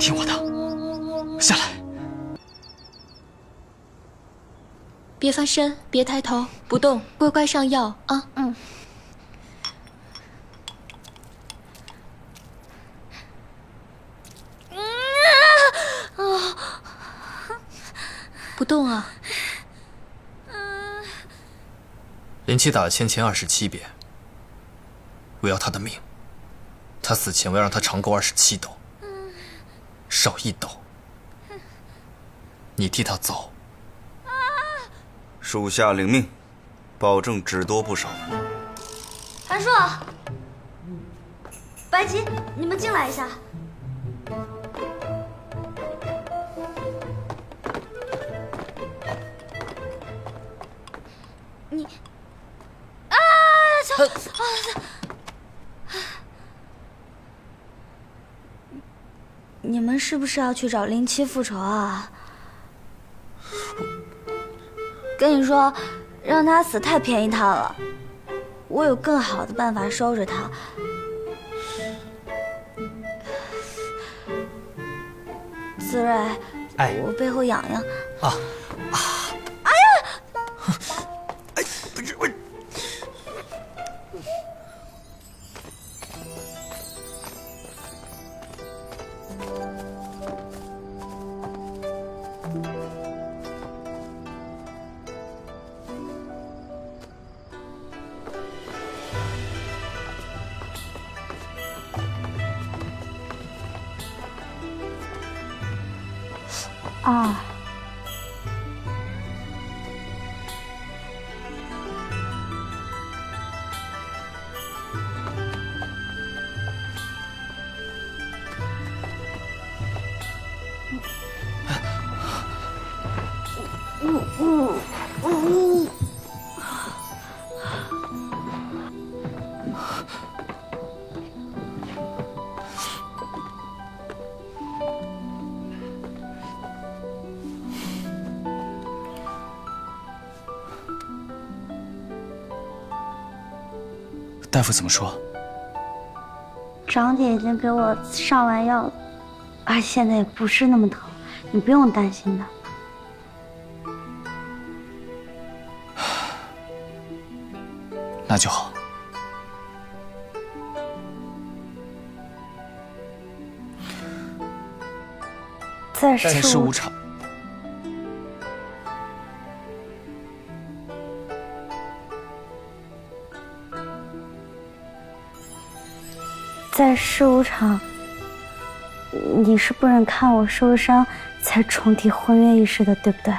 听我的，下来。别翻身，别抬头，不动，乖乖上药啊。嗯。不动啊。林七打了芊芊27遍，我要他的命。他死前我要让他长够27斗，少1斗。你替他走。属下领命，保证只多不少。韩硕、白吉，你们进来一下。你啊！你们是不是要去找林七复仇啊？跟你说，让他死太便宜他了。我有更好的办法收拾他。思睿，哎，我背后痒痒。啊！哎呀！哎，不是我。啊！大夫怎么说？长姐已经给我上完药了，而且现在也不是那么疼，你不用担心的。那就好。在事无常。在事务场，你是不忍看我受伤才重提婚约一事的，对不对？